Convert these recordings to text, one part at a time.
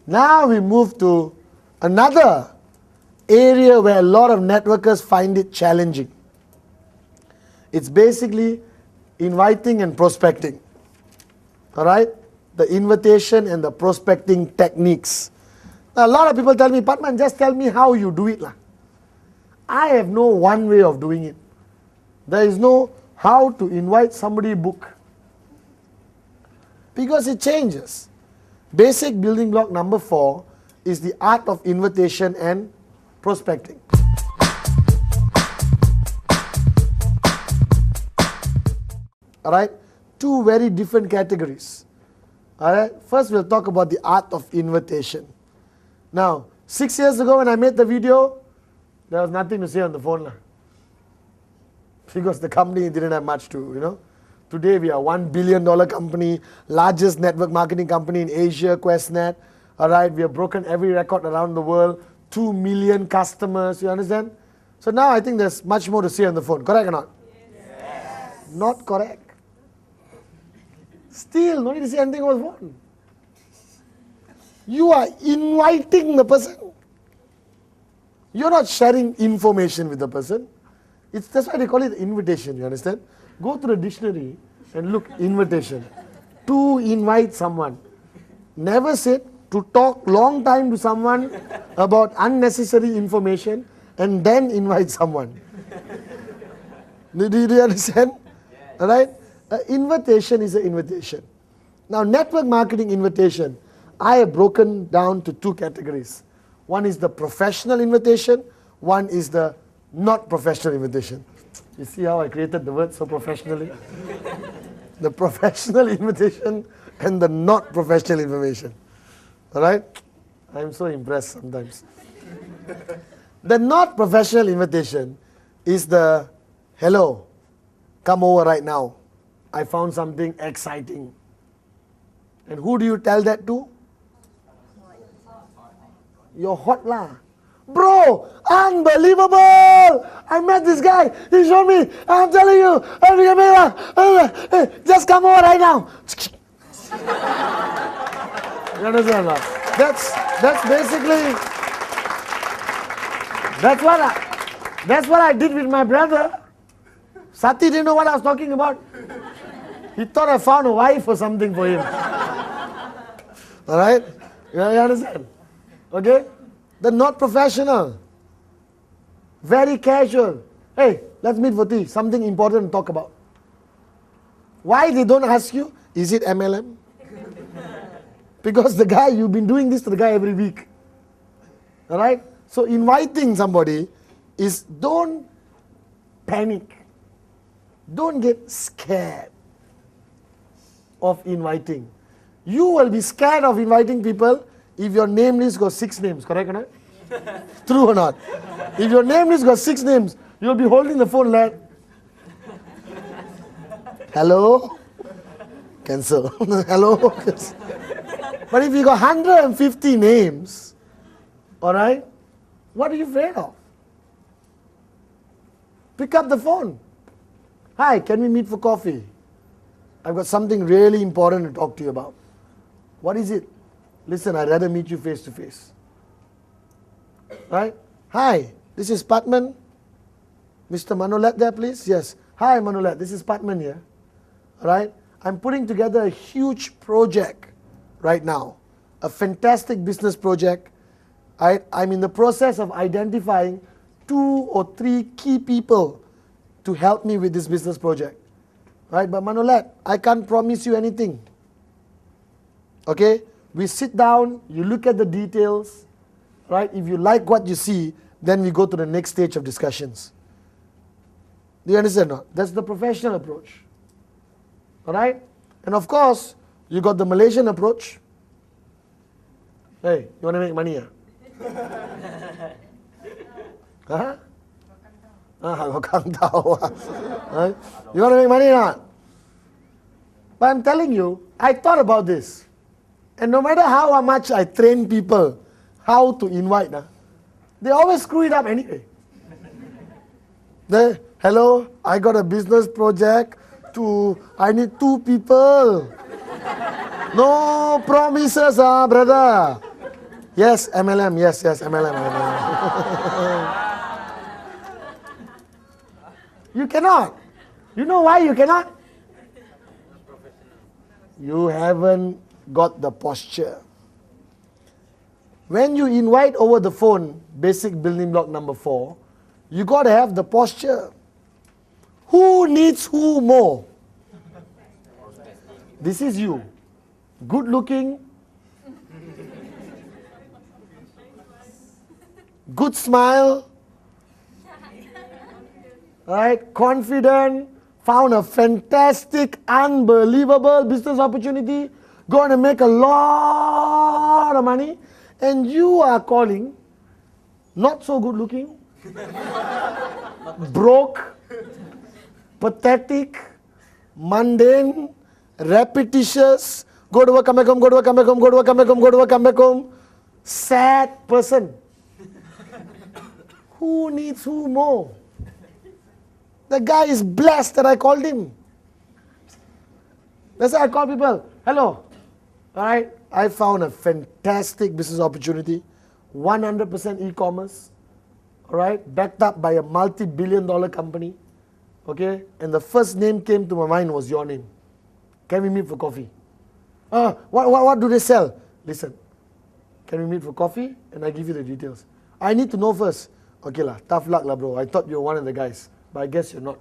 Now we move to another area where a lot of networkers find it challenging. It's basically inviting and prospecting. All right? The invitation and the prospecting techniques. Now, a lot of people tell me, Patman, just tell me how you do it. I have no one way of doing it. There is no how to invite somebody book. Because it changes. Basic building block number 4 is the art of invitation and prospecting. Alright? Two very different categories. Alright? First we'll talk about the art of invitation. Now, 6 years ago when I made the video, there was nothing to say on the phone. Because the company didn't have much to, Today we are $1 billion company, largest network marketing company in Asia, QuestNet. Alright, we have broken every record around the world. 2 million customers, you understand? So now I think there's much more to say on the phone. Correct or not? Yes. Not correct. Still, no need to say anything over the phone. You are inviting the person. You're not sharing information with the person. That's why they call it invitation, you understand? Go to the dictionary and look, invitation. To invite someone. Never said to talk long time to someone about unnecessary information and then invite someone. Do you understand? Yes. Alright? Invitation is an invitation. Now, network marketing invitation, I have broken down to 2 categories. One is the professional invitation, one is the not professional invitation. You see how I created the word so professionally? The professional invitation and the not professional information. Alright? I'm so impressed sometimes. The not professional invitation is the, hello, come over right now. I found something exciting. And who do you tell that to? Your hot lah. Bro, unbelievable! I met this guy. He showed me. I'm telling you. Just come over right now. You understand? That's basically. That's what I did with my brother. Sati didn't know what I was talking about. He thought I found a wife or something for him. Alright? You understand? Okay? The not professional. Very casual. Hey, let's meet for tea. Something important to talk about. Why they don't ask you? Is it MLM? Because the guy, you've been doing this to the guy every week. Alright? So inviting somebody is don't panic. Don't get scared of inviting. You will be scared of inviting people if your name list got 6 names, correct or not? True or not? If your name list got 6 names, you'll be holding the phone like, hello? Cancel. Hello? Cancel. But if you got 150 names, alright, what are you afraid of? Pick up the phone. Hi, can we meet for coffee? I've got something really important to talk to you about. What is it? Listen, I'd rather meet you face to face. Right? Hi, this is Patman. Mr. Manolet there, please? Yes. Hi, Manolet. This is Patman here. Alright? I'm putting together a huge project right now. A fantastic business project. I'm in the process of identifying 2 or 3 key people to help me with this business project. Right? But Manolet, I can't promise you anything. Okay? We sit down, you look at the details, right? If you like what you see, then we go to the next stage of discussions. Do you understand or not? That's the professional approach. Alright? And of course, you got the Malaysian approach. Hey, you want to make money? Huh? You want to make money or not? But I'm telling you, I thought about this. And no matter how much I train people how to invite, they always screw it up anyway. Hello, I got a business project I need 2 people. No promises, brother. Yes, MLM. Yes, MLM. You cannot. You know why you cannot? You haven't got the posture. When you invite over the phone, basic building block number 4, you got to have the posture. Who needs who more? This is you. Good looking, good smile, right? Confident, found a fantastic, unbelievable business opportunity, going to make a lot of money, and you are calling, not so good looking, broke, pathetic, mundane, repetitious, go to work, come back home, go to work, come back home, go to work, come back home, go to work, come back home, sad person. Who needs who more? The guy is blessed that I called him. That's why I call people, hello, all right, I found a fantastic business opportunity, 100% e-commerce, all right, backed up by a multi-billion-dollar company, okay, and the first name came to my mind was your name. Can we meet for coffee? What do they sell? Listen, can we meet for coffee? And I give you the details. I need to know first. Okay lah, tough luck lah bro. I thought you were one of the guys, but I guess you're not.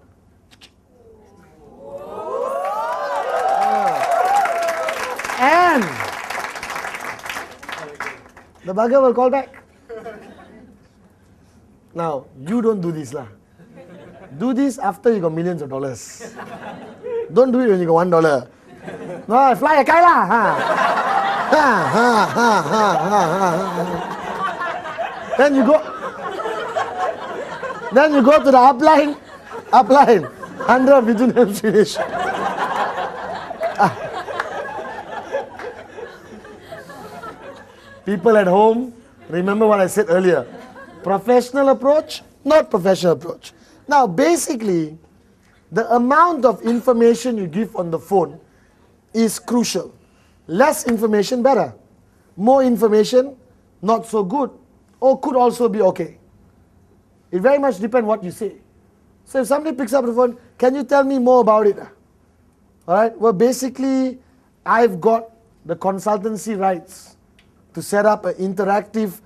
And the bugger will call back. Now, you don't do this lah. Do this after you got millions of dollars. Don't do it when you got $1. No, fly a kite lah. Then you go to the upline, 100 between them finish. People at home, remember what I said earlier. Professional approach, not professional approach. Now, basically, the amount of information you give on the phone is crucial. Less information, better. More information, not so good, or could also be okay. It very much depends what you say. So if somebody picks up the phone, can you tell me more about it? All right, well, basically, I've got the consultancy rights to set up an interactive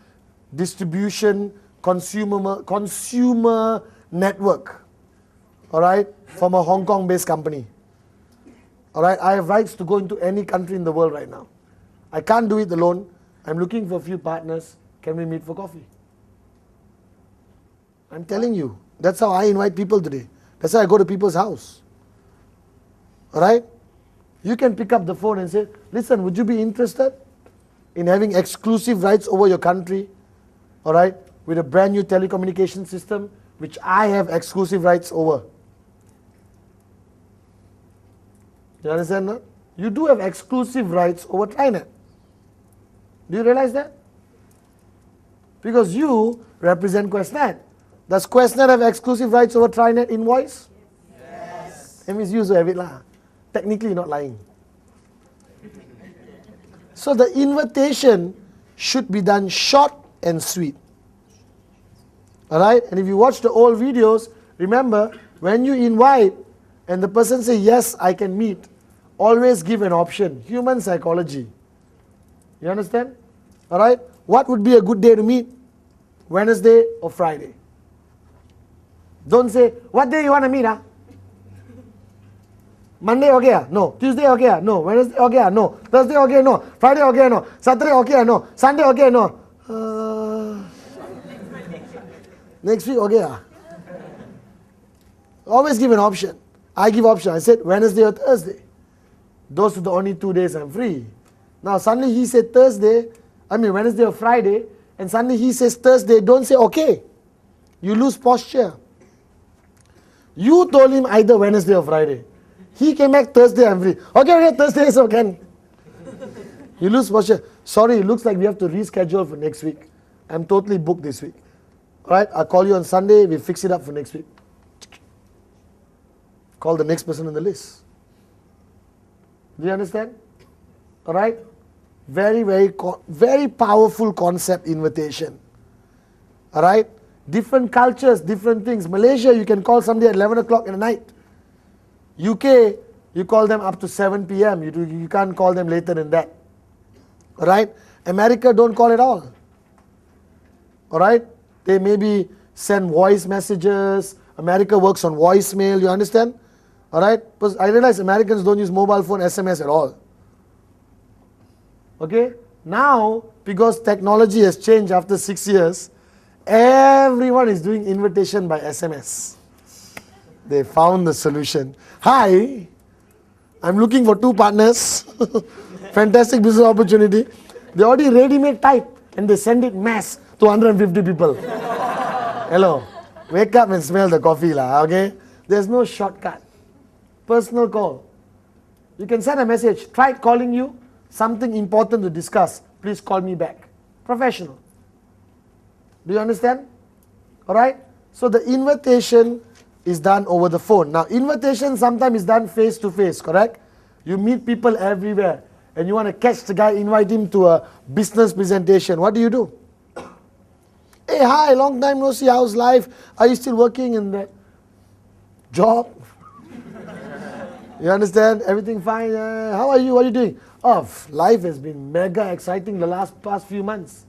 distribution consumer network, all right, from a Hong Kong-based company. All right, I have rights to go into any country in the world right now. I can't do it alone. I'm looking for a few partners. Can we meet for coffee? I'm telling you, that's how I invite people today. That's how I go to people's house. All right? You can pick up the phone and say, listen, would you be interested in having exclusive rights over your country? All right? With a brand new telecommunication system, which I have exclusive rights over. You understand that? You do have exclusive rights over TriNet. Do you realize that? Because you represent QuestNet. Does QuestNet have exclusive rights over TriNet invoice? Yes. That means you also have it lah. Technically you're not lying. So the invitation should be done short and sweet. Alright? And if you watch the old videos, remember, when you invite and the person says, yes, I can meet, always give an option. Human psychology. You understand? Alright? What would be a good day to meet? Wednesday or Friday? Don't say, what day you want to meet? Monday okay? No. Tuesday okay? No. Wednesday okay? No. Thursday okay? No. Friday okay? No. Saturday okay? No. Sunday okay? No. Next week okay? Always give an option. I give option. I said Wednesday or Thursday. Those are the only 2 days I'm free. Now suddenly he said Wednesday or Friday, and suddenly he says Thursday. Don't say okay. You lose posture. You told him either Wednesday or Friday. He came back Thursday, I'm free. Okay, Thursday is okay. You lose posture. Sorry, it looks like we have to reschedule for next week. I'm totally booked this week. Alright, I'll call you on Sunday, we fix it up for next week. Call the next person on the list. Do you understand? Alright? very powerful concept, invitation. All right? Different cultures, different things. Malaysia, you can call somebody at 11 o'clock in the night. UK, you call them up to 7 p.m. You can't call them later than that. All right? America, don't call at all. All right? They maybe send voice messages. America works on voicemail, you understand? All right? Because I realize Americans don't use mobile phone SMS at all. Okay? Now, because technology has changed after 6 years, everyone is doing invitation by SMS. They found the solution. Hi, I'm looking for 2 partners. Fantastic business opportunity. They already ready-made type and they send it mass to 150 people. Hello, wake up and smell the coffee lah, okay? There's no shortcut. Personal call. You can send a message, tried calling you, something important to discuss, please call me back. Professional. Do you understand? Alright? So the invitation is done over the phone. Now invitation sometimes is done face to face, correct? You meet people everywhere and you want to catch the guy, invite him to a business presentation. What do? Hey, hi, long time no see, how's life? Are you still working in the job? You understand? Everything fine? How are you? What are you doing? Oh, life has been mega exciting the past few months.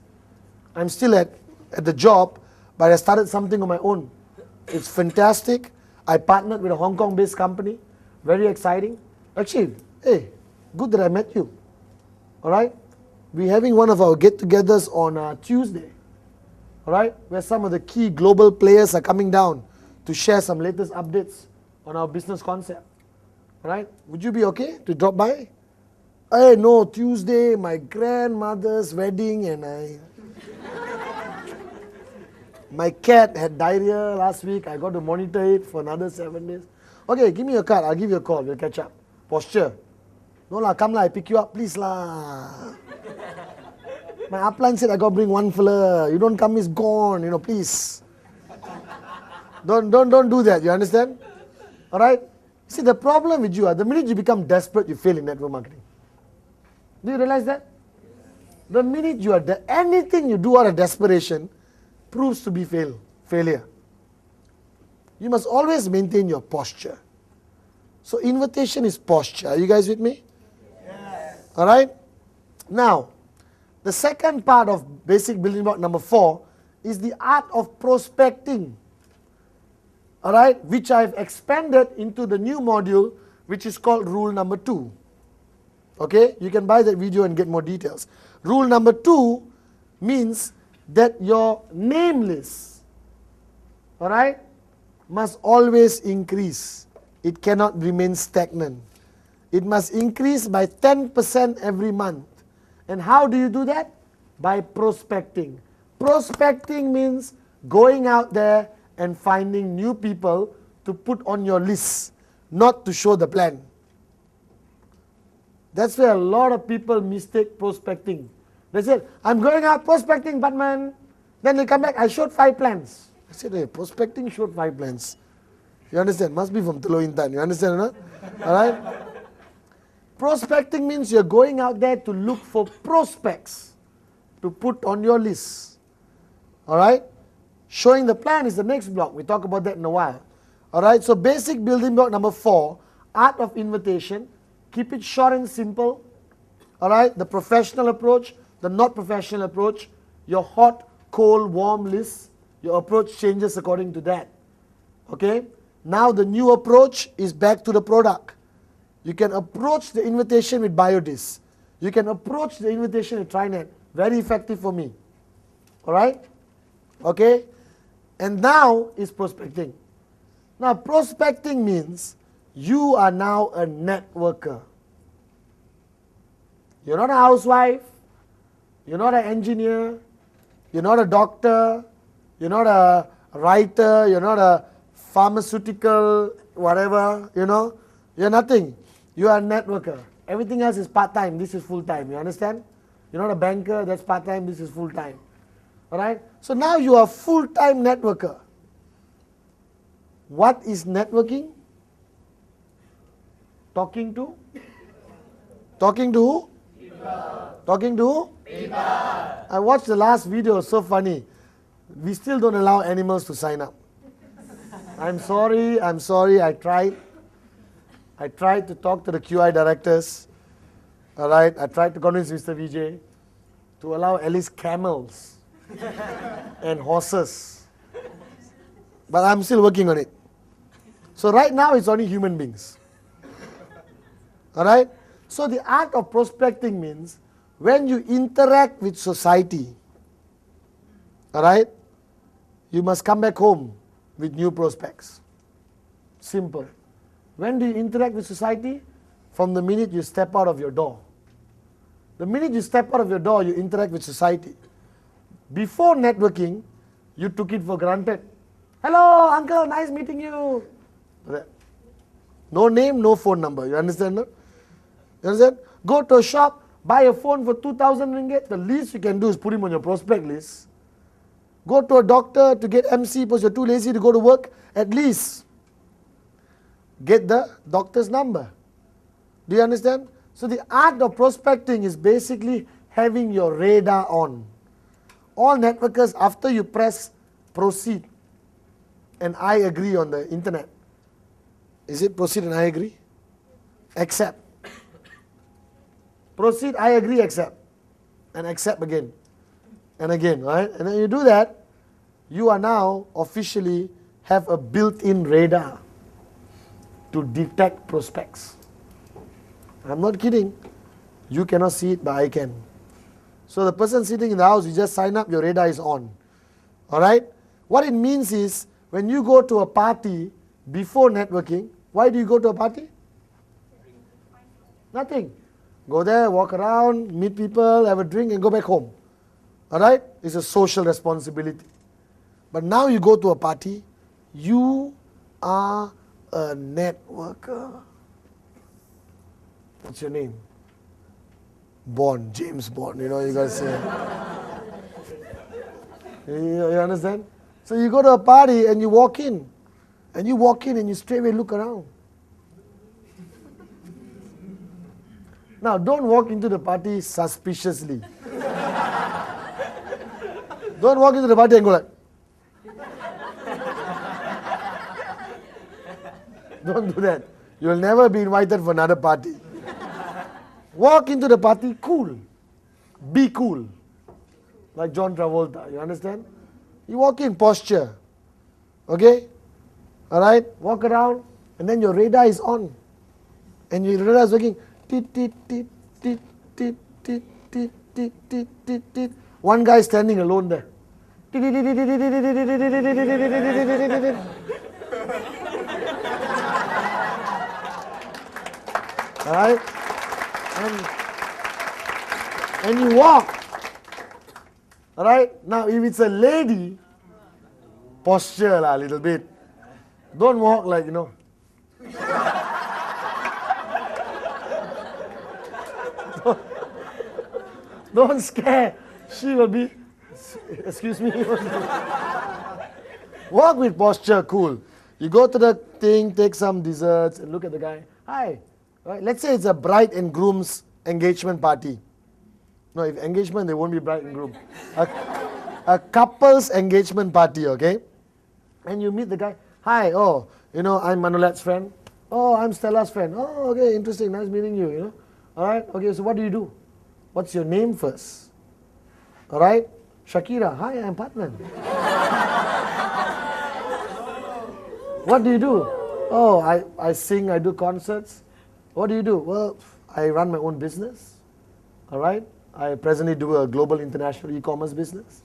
I'm still at the job, but I started something on my own. It's fantastic. I partnered with a Hong Kong-based company. Very exciting. Actually, hey, good that I met you. All right? We're having one of our get-togethers on Tuesday. All right? Where some of the key global players are coming down to share some latest updates on our business concept. All right? Would you be okay to drop by? Hey, no, Tuesday, my grandmother's wedding and my cat had diarrhea last week. I got to monitor it for another 7 days. Okay, give me your card. I'll give you a call. We'll catch up. Posture. No lah, come lah. I pick you up. Please lah. My upline said I got to bring 1 fella. You don't come, he's gone. Please. Don't do that. You understand? All right? See, the problem with you, the minute you become desperate, you fail in network marketing. Do you realize that? The minute you are anything you do out of desperation proves to be failure. You must always maintain your posture. So invitation is posture. Are you guys with me? Yes. All right? Now, the second part of basic building block number 4 is the art of prospecting. All right? Which I've expanded into the new module, which is called rule number 2. Okay? You can buy that video and get more details. Rule number 2 means that your name list, all right, must always increase. It cannot remain stagnant. It must increase by 10% every month. And how do you do that? By prospecting. Prospecting means going out there and finding new people to put on your list, not to show the plan. That's where a lot of people mistake prospecting. They said, I'm going out prospecting, Batman. Then they come back, I showed 5 plans. I said, hey, prospecting showed 5 plans. You understand? Must be from Teluk Intan. You understand or not? All right? Prospecting means you're going out there to look for prospects to put on your list. All right? Showing the plan is the next block. We'll talk about that in a while. All right? So basic building block number 4, art of invitation. Keep it short and simple. All right? The professional approach, the not professional approach, your hot, cold, warm list, your approach changes according to that. Okay? Now the new approach is back to the product. You can approach the invitation with Biodis. You can approach the invitation with TriNet. Very effective for me. Alright? Okay? And now is prospecting. Now prospecting means you are now a networker. You're not a housewife. You're not an engineer. You're not a doctor. You're not a writer. You're not a pharmaceutical, whatever, You're nothing. You are a networker. Everything else is part-time. This is full-time. You understand? You're not a banker. That's part-time. This is full-time. All right? So now you are a full-time networker. What is networking? Talking to? Talking to who? Talking to? I watched the last video, so funny. We still don't allow animals to sign up. I'm sorry, I tried. I tried to talk to the QI directors. All right, I tried to convince Mr. Vijay to allow at least camels and horses. But I'm still working on it. So right now it's only human beings. All right? So the art of prospecting means when you interact with society, all right, you must come back home with new prospects. Simple. When do you interact with society? From the minute you step out of your door. The minute you step out of your door, you interact with society. Before networking, you took it for granted. Hello, uncle, nice meeting you. No name, no phone number. You understand? No? You understand? Go to a shop, buy a phone for 2,000 ringgit. The least you can do is put him on your prospect list. Go to a doctor to get MC because you're too lazy to go to work. At least get the doctor's number. Do you understand? So the art of prospecting is basically having your radar on. All networkers, after you press proceed and I agree on the internet, is it proceed and I agree? Accept. Proceed, I agree, accept. And accept again. And again, right? And then you do that, you are now officially have a built-in radar to detect prospects. I'm not kidding. You cannot see it, but I can. So the person sitting in the house, you just sign up, your radar is on. Alright? What it means is, when you go to a party before networking, why do you go to a party? Nothing. Go there, walk around, meet people, have a drink and go back home. Alright? It's a social responsibility. But now you go to a party, you are a networker. What's your name? Bond, James Bond, you know, you gotta say. You understand? So you go to a party and you walk in. And you walk in and you straight away look around. Now, don't walk into the party suspiciously. Don't walk into the party and go like. Don't do that. You will never be invited for another party. Walk into the party cool. Be cool. Like John Travolta, you understand? You walk in posture. Okay? Alright? Walk around and then your radar is on. And your radar is working. Tit, tit, tit, tit, tit, tit, tit, tit, tit, tit, tit. One guy standing alone there. Alright? And you walk. Alright? Now if it's a lady, posture a little bit. Don't walk like, you know. Don't scare. She will be, excuse me. Walk with posture, cool. You go to the thing, take some desserts and look at the guy. Hi. Right? Let's say it's a bride and groom's engagement party. No, if engagement, they won't be bride and groom. A couple's engagement party, okay? And you meet the guy. Hi, oh, you know, I'm Manolet's friend. Oh, I'm Stella's friend. Oh, okay, interesting, nice meeting you, you know. All right, okay, so what do you do? What's your name first? All right, Shakira. Hi, I'm Patman. What do you do? Oh, I sing, I do concerts. What do you do? Well, I run my own business. All right, I presently do a global international e-commerce business.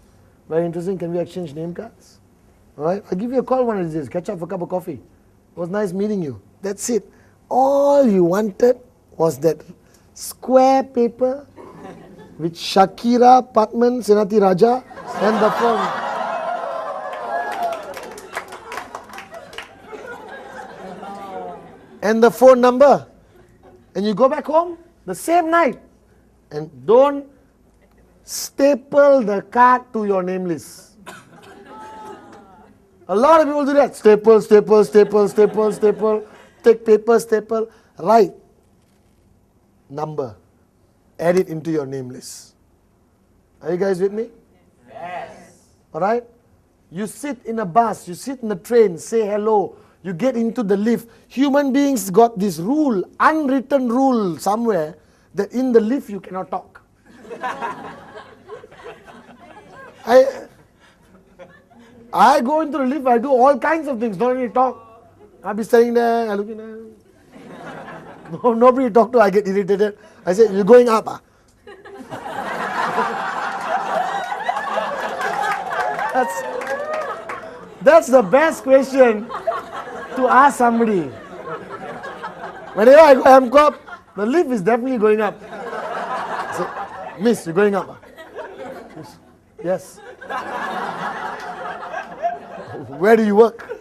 Very interesting. Can we exchange name cards? All right, I'll give you a call one of these days. Catch up for a cup of coffee. It was nice meeting you. That's it. All you wanted was that square paper with Shakira, Patman, Senati Raja, and the phone. And the phone number. And you go back home the same night. And don't staple the card to your name list. A lot of people do that. Staple, staple, staple, staple, staple. Take paper, staple. Write number. add it into your name list. Are you guys with me? Yes. All right? You sit in a bus, you sit in a train, say hello, you get into the lift. Human beings got this rule, unwritten rule somewhere, that in the lift you cannot talk. I go into the lift, I do all kinds of things, don't really talk. I'll be standing there, I looking there. No, nobody to talk to, I get irritated. I say, you're going up, ah? That's the best question to ask somebody. Whenever I go MCOP, the lift is definitely going up. I say, Miss, you're going up, ah? Yes. Where do you work?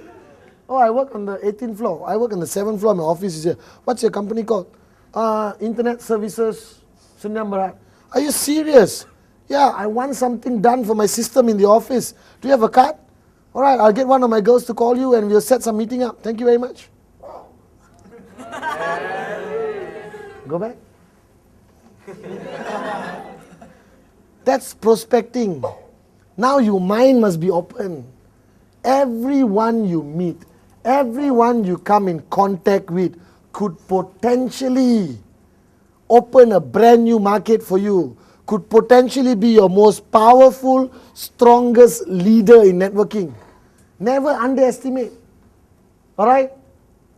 Oh, I work on the 18th floor. I work on the 7th floor. My office is here. What's your company called? Internet Services Sdn Bhd. Are you serious? Yeah, I want something done for my system in the office. Do you have a card? All right, I'll get one of my girls to call you and we'll set some meeting up. Thank you very much. Go back. That's prospecting. Now your mind must be open. Everyone you meet, everyone you come in contact with could potentially open a brand new market for you, could potentially be your most powerful, strongest leader in networking. Never underestimate. Alright?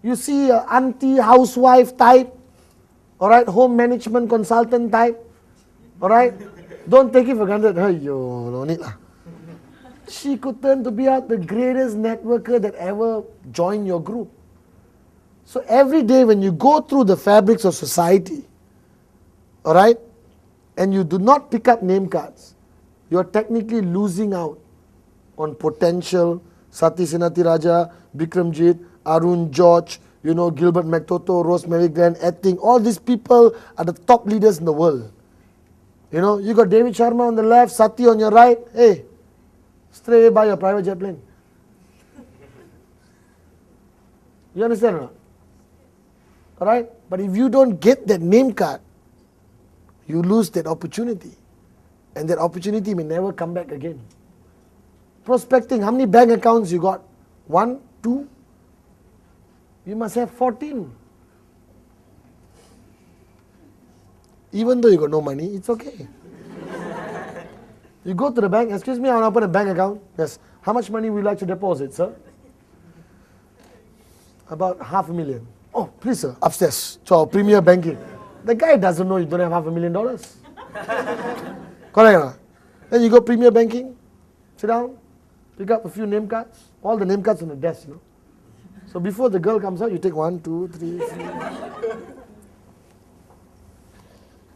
You see an auntie, housewife type, alright, home management consultant type, alright? Don't take it for granted. Hey, yo, no need lah. She could turn to be the greatest networker that ever joined your group. So every day when you go through the fabrics of society, alright, and you do not pick up name cards, you are technically losing out on potential. Sati Senatiraja, Bikramjit, Arun George, Gilbert McToto, Rosemary Glenn, Etting, all these people are the top leaders in the world. You got David Sharma on the left, Sati on your right. Hey, straight away buy your private jet plane. You understand or not? Alright? But if you don't get that name card, you lose that opportunity. And that opportunity may never come back again. Prospecting, how many bank accounts you got? 1, 2? You must have 14. Even though you got no money, it's okay. You go to the bank, excuse me, I want to open a bank account. Yes. How much money would you like to deposit, sir? About $500,000. Oh, please, sir, upstairs to our premier banking. The guy doesn't know you don't have $500,000. Correct or not? Then you go premier banking, sit down, pick up a few name cards, all the name cards on the desk, So before the girl comes out, you take 1, 2, 3, 4.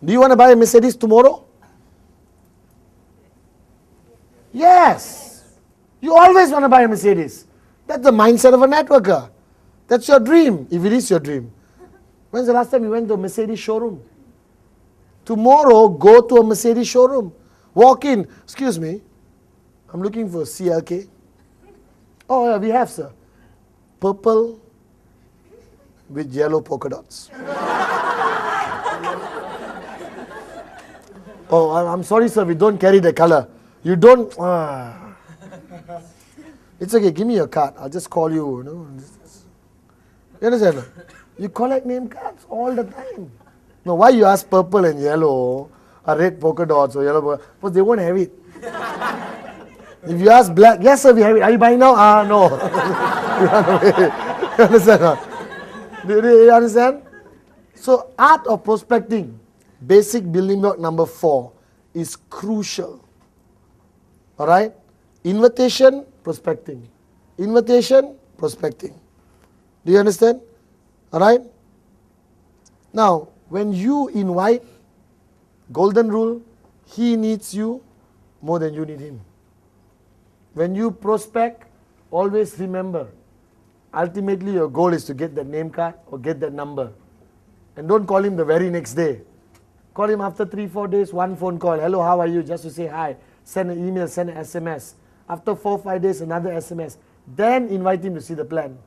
Do you want to buy a Mercedes tomorrow? Yes. You always want to buy a Mercedes. That's the mindset of a networker. That's your dream, if it is your dream. When's the last time you went to a Mercedes showroom? Tomorrow, go to a Mercedes showroom. Walk in. Excuse me, I'm looking for a CLK. Oh, yeah, we have, sir. Purple with yellow polka dots. Oh, I'm sorry, sir, we don't carry the color. You don't... It's okay, give me your card. I'll just call you, You understand? You collect name cards all the time. Now, why you ask purple and yellow, or red polka dots or yellow polka dots? Because they won't have it. If you ask black, yes, sir, we have it. Are you buying now? No. You understand? Do you understand? So, art of prospecting, basic building block number 4, is crucial. Alright? Invitation, prospecting. Invitation, prospecting. Do you understand? Alright? Now, when you invite, golden rule, he needs you more than you need him. When you prospect, always remember, ultimately your goal is to get that name card or get that number. And don't call him the very next day. Call him after 3-4 days, one phone call. Hello, how are you? Just to say hi. Send an email, send an SMS. After 4-5 days, another SMS. Then invite him to see the plan.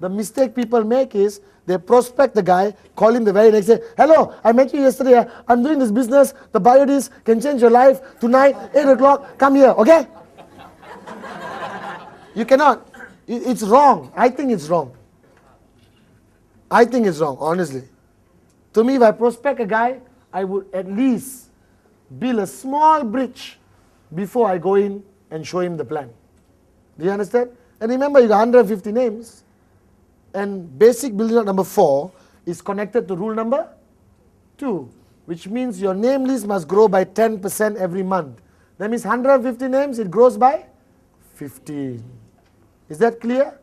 The mistake people make is they prospect the guy, call him the very next day. Hello, I met you yesterday. I'm doing this business. The Biodis can change your life. Tonight, 8 o'clock, come here, okay? You cannot. It's wrong. I think it's wrong. I think it's wrong, honestly. To me, if I prospect a guy, I would at least build a small bridge before I go in and show him the plan. Do you understand? And remember, you got 150 names. And basic building block number 4 is connected to rule number 2, which means your name list must grow by 10% every month. That means 150 names, it grows by 15. Is that clear?